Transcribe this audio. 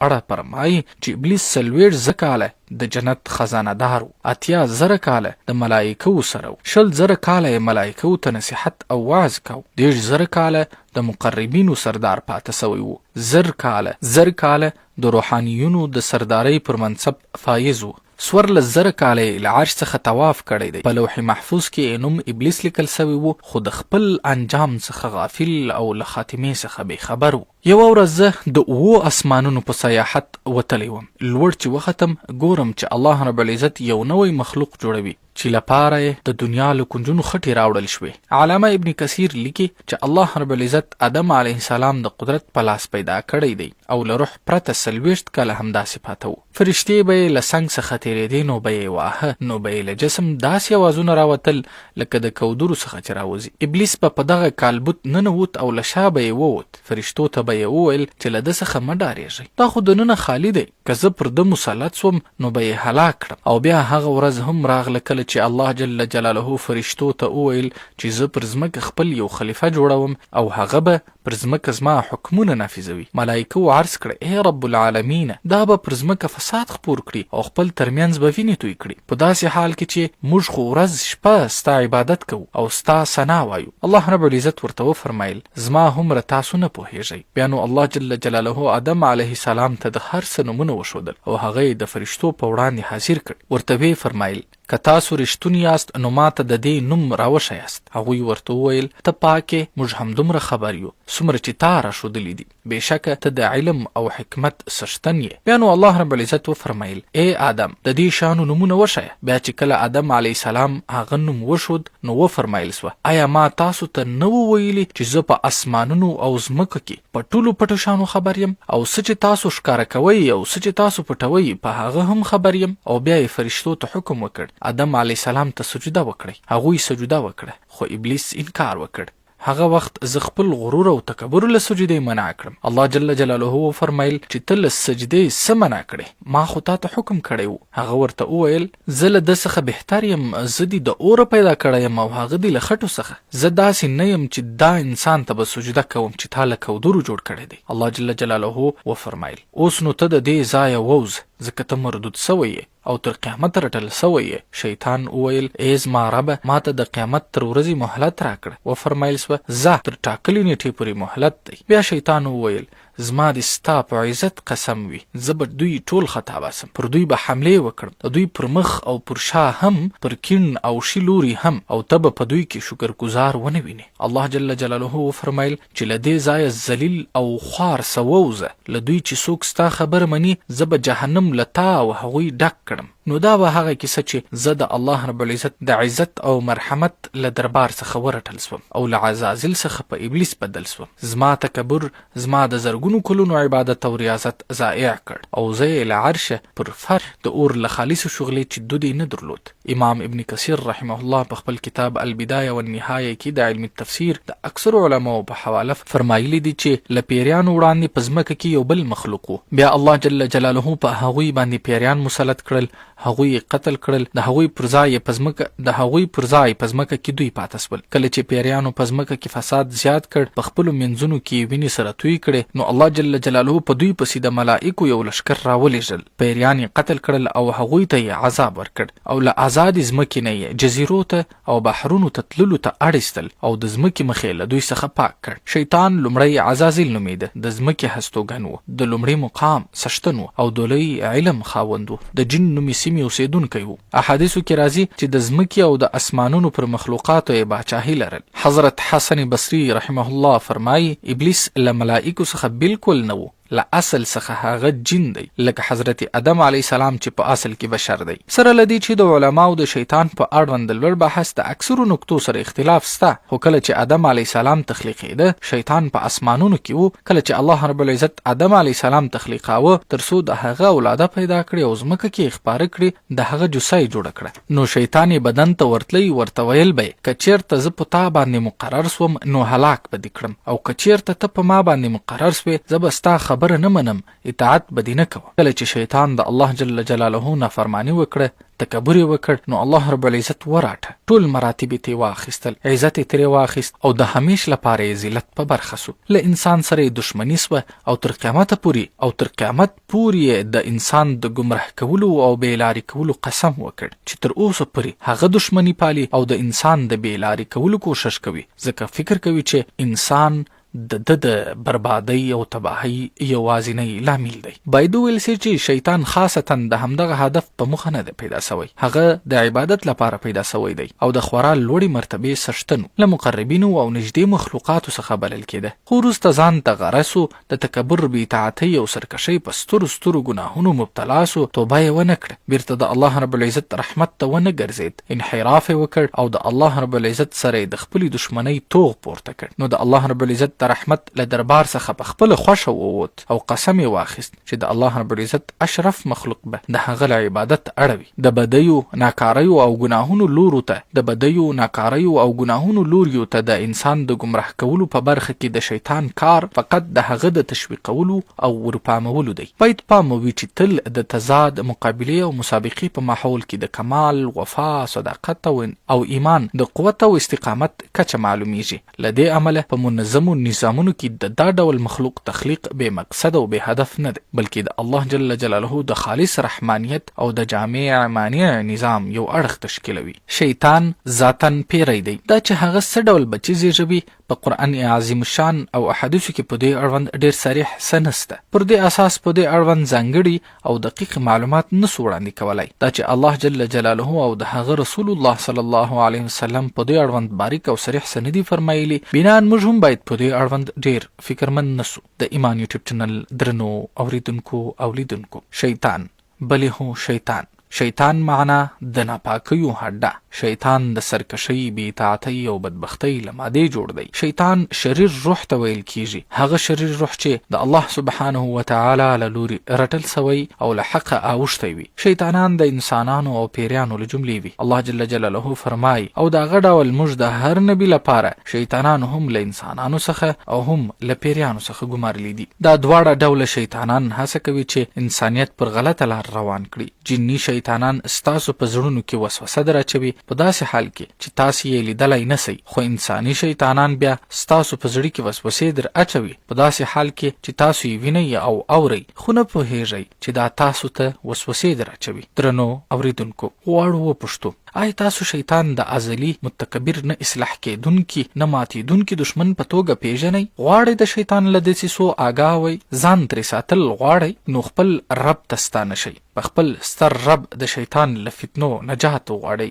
اړه فرمایي چې ابلیس 40 کاله د جنت خزانه دار و، 80,000 کاله د ملایکو سره و، 20,000 کاله یې ملایکو ته نصیحت او وعظ کو، 10,000 کاله د مقربینو سردار پاته سوی و، 1000 کاله د روحانیونو د سردارۍ پر منصب فایز و، 14,000 کاله یې له عرش څخه طواف کړی دی. په لوح محفوظ کې نوم ابلیس لیکل سوی و، خو د خپل انجام څخه غافل او له خاتمې څخه بې خبر و. یوه ورځ زه د 7 اسمانونو په سیاحت وتلی وم. لوړ چې وختم ګورم چې الله رب العزت یو نوی مخلوق جوړوي چې لپاره یې د دنیا له کنجونو خټې راوړل شوې. علامه ابن کثیر لیکي چې الله رب العزت آدم علیه السلام د قدرت په لاس پیدا کړی دی او له روح پرته 40 کاله همداسې پاته و. فرشتې به یې له څنګ څخه تېرېدې، نو به یې واهه، نو به یې له جسم داسې اوازونه راوتل لکه د کودرو څخه چې راوځي. ابلیس په دغه کالبوت ننوت او له شا به یې ووت. فرشتو ته به یې وویل چې له ده څخه مه ډارېږئ، دا خو دننه خالي دی، که زه پر ده مسلط سوم نو به یې هلاک کړم. او بیا هغه ورځ هم راغله کله چې الله جل جلاله فرشتو ته وویل چې زه پر ځمکه خپل یو خلیفه جوړوم او هغه به پر ځمکه زما حکمونه نافذوي. ملایکو عرض کړه ای رب العالمین، دا به پر ځمکه فساد خپور کړي او خپل ترمنځ به وینې توی کړي، په داسې حال کې چې موږ خو ورځ شپه ستا عبادت کوو او ستا ثنا وایو. الله رب العزت ورته وفرمایل زما هومره تاسو نه پوهیږئ. بیا نو الله جل جلاله آدم علیه السلام ته د هر څه نومونه وښودل او هغه یې د فرشتو په وړاندې حاضر کړ. ورته ویې فرمایل که تاسو رښتونی یاست نو ماته د دې نوم راوښیاست. هغوی ورته وویل ته پاکې، موږ همدومره خبر یو څومره چې تا راښودلی دي، بېشکه ته د علم او حکمت څښتن یې. بیا نو الله رب العزت وفرمایل ای آدم د دې شیانو نومونه وښیه. بیا چې کله آدم علیه السلام هغه نوم وښود نو وفرمایل سوه آیا ما تاسو ته نه وویلي چې زه په اسمانونو او ځمکو کې په ټولو پټو شیانو خبر یم، او څه چې تاسو ښکاره کوئ او څه چې تاسو پټوئ په هغه هم خبر یم. او بیا یې فرشتو ته حکم وکړ آدم علیه السلام ته سجده وکړئ. هغوی سجده وکړه خو ابلیس انکار وکړ. هغه وخت زه خپل غرور او تکبر له سجدې منع کړم. الله جل جلاله وفرمایل چې ته له سجدې څه منع کړې؟ ما خو تا ته حکم کړی و. هغه ورته وویل زه له ده څخه بهتر یم، زه دې د اوره پیدا کړی یم او هغه دې له خټو څخه. زه داسې نه یم چې دا انسان ته به سجده کوم چې تا له کودرو جوړ کړی دی. الله جل جلاله وفرمایل اوس نو ته د دې ځایه ووځه ځکه ته مردود سوی یې او تر قیامت رټل سوی یې. شیطان وویل ای زما ربه ما ته د قیامت تر ورځې مهلت راکړه. وفرمایل سوه ځه تر ټاکلې نیټې پورې مهلت دی. بیا شیطان وویل زما د ستا په عزت قسم وي زه به دوی ټول خطا باسم، پر دوی به حملې وکړم، د دوی پر مخ او پر شا هم، پر کیڼ او ښي لوري هم، او ته به په دوی کې شکرګزار ونه وینې. الله جل جلاله وفرمایل چې له دې ځایه ذلیل او خوار سه ووځه، له دوی چې څوک ستا خبره مني زه به جهنم له تا او هغوی ډک کړم. نو دا به هغه کیسه چې زه د الله رب العزت د عزت او مرحمت له دربار څخه ورټل سوم او له عزازل څخه په ابلیس بدل سوم. زما تکبر زما د زرګونو کلونو عبادت او ریاضت ضایع کړ او زه یې له عرشه پر فر د اور له خالصو شغلې چې دود یې نه درلود. امام ابن کثیر رحمه الله په خپل کتاب البدایه والنهایه کې د علم التفسیر د اکثرو علماو په حواله فرمایلی دي چې له پیریانو وړاندې په ځمکه کې یو بل مخلوق و. بیا الله جل جلاله په هغوی باندې پیریان مسلط کړل، هغوی قتل کړل، د هغوی پر ځای په ځمکه کې دوی پاته سول. کله چې پیریانو په ځمکه کې فساد زیات کړ، په خپلو منځونو کې وینې سره توی کړې، نو الله جل جلاله په دوی پسې د ملائکو یو لښکر راولېږل. پیریان یې قتل کړل او هغوی ته یې عذاب ورکړ او له آزادې ځمکې نه یې جزیرو ته او بحرونو ته تللو ته اړیستل او د ځمکې مخې له دوی څخه پاک کړ. شیطان لومړی عزازیل نومیده، د ځمکې هستوګن و، د لومړي مقام څښتن و او د لوی علم خاوند و، د جن نومې سیمې اوسېدونکی و. احادیثو کې راځي چې د ځمکې او د اسمانونو پر مخلوقاتو یې باچاهي لرل. حضرت حسن بصري رحمه الله فرمایي ابلیس له ملائکو څخه بالکل نه و، له اصل څخه هغه جن دی، لکه حضرت آدم علیه السلام چې په اصل کې بشر دی. سره له دې چې د علماو د شیطان په اړوند لوړ بحث د اکثرو نکتو سره اختلاف سته، خو کله چې آدم علیه السلام تخلیقېده شیطان په اسمانونو کې و. کله چې الله رب العزت آدم علیه السلام تخلیقاوه تر څو د هغه اولاده پیدا کړي او ځمکه کې خپاره کړي، د هغه جثه یې جوړه کړه. نو شیطان یې بدن ته ورتلی، ورته ویل به یې که چېرته زه په تا باندې مقرر سوم نو هلاک به دې کړم، او که چېرته ته په ما باندې مقرر سوې زه به ستا خبره نه منم اطاعت به دې نه کوه. کله چې شیطان د الله جل جلاله نافرماني وکړه، تکبر یې وکړ، نو الله رب العزت وراټه ټول مراتب یې ترې واخیستل، عزت یې ترې واخیست او د همیش لپاره یې ذلت په برخه سو. له انسان سره یې دشمني سوه او تر قیامته پورې یې د انسان د ګمراه کولو او بېلارې کولو قسم وکړ چې تر اوسه پورې هغه دشمني پالي او د انسان د بېلارې کولو کوشش کوي، ځکه فکر کوي چې انسان د بربادۍ او تباهۍ یوازینی لامل دی. باید وویل سي چې شیطان خاصتا د همدغه هدف په موخه نه دی پیدا سوی، هغه د عبادت لپاره پیدا سوی دی او د خورا لوړې مرتبې څښتن له مقربینو او نږدې مخلوقاتو څخه بلل کېده. خو وروسته ځان ته غره سو، د تکبر، بېاطاعتۍ او سرکشۍ په سترو ګناهونو مبتلا سو، توبه یې ونه کړه، بیرته د الله رب العزت رحمت ته ونه ګرځېد، انحراف یې وکړ او د الله رب العزت سره د خپلې دشمنۍ توغ پورته کړ. نو د الله رب العزت د رحمت له دربار څخه په خپله خوښه ووت او قسم یې واخیست چې د الله رب العزت اشرف مخلوق به د هغه له عبادت اړوي. د بدیو، ناکاریو او ګناهونو لوریو ته د انسان د ګمراه کولو په برخه کې د شیطان کار فقط د هغه د تشویقولو او ورپامولو دی. باید پام وي چې تل د تضاد، مقابلې او مسابقې په ماحول کې د کمال، وفا، صداقت او ایمان د قوت او استقامت کچه معلومیږي. له دې امله په منظمو نظامونو کې د دا ډول مخلوق تخلیق بې مقصد او بې هدف نه دی، بلکې د الله جل جلاله د خالص رحمانیت او د جامع مانع نظام یو اړخ تشکیلوي. شیطان ذاتاً پیری دی. دا چې هغه څه ډول بچي زیږوي په قرآن عظیم شان او احادیثو کې په دې اړوند ډیر صریح څه نسته. پر دې اساس په دې اړوند ځانګړي او دقیق معلومات نسو وړاندې کولی. دا چې الله جل جلاله او د هغه رسول الله صلی الله علیه وسلم په دې اړوند باریک او صریح څه نه دي فرمایلي، بنا موږ هم باید په دې اړوند ډیر فکرمند نسو. د ایمان یوټیوب چینل درنو اوریدونکو او لیدونکو، شیطان بلې هو شیطان معنا د ناپاکیو هډه، شیطان د سرکشۍ، بېاطاعتۍ او بدبختۍ له مادې جوړ دی. شیطان شریر روح ته ویل کیږي، هغه شریر روح چې د الله سبحانه وتعالی له لوري رټل سوی او له حقه اوښتی وي. شیطانان د انسانانو او پیریانو له جملې وي. الله جل جلاله فرمای او د هغه ډول موږ د هر نبي لپاره شیطانان هم له انسانانو څخه او هم له پیریانو څخه ګمارلی دي. دا دواړه ډوله شیطانان هڅه کوي چې انسانیت پر غلطه لار روان کړي. جني شیطانان ستاسو په زړونو کې وسوسه در اچوي په داسې حال کې چې تاسو یې لیدلی نسئ، خو انساني شیطانان بیا ستاسو په زړه کې وسوسې در اچوي په داسې حال کې چې تاسو یې وینئ او اورئ، خو نه پوهیږئ چې دا تاسو ته وسوسې در اچوي. درنو اوریدونکو، غواړو وپوښتو، آیا تاسو شیطان د ازلي، متکبر، نه اصلاح کېدونکي، نه ماتېدونکي دشمن په توګه پیژنئ؟ غواړئ د شیطان له دسیسو آګاه وئ، ځان ترې ساتل غواړئ؟ نو خپل رب ته ستانه شئ، په خپل ستر رب د شیطان له فتنو نجات وغواړئ.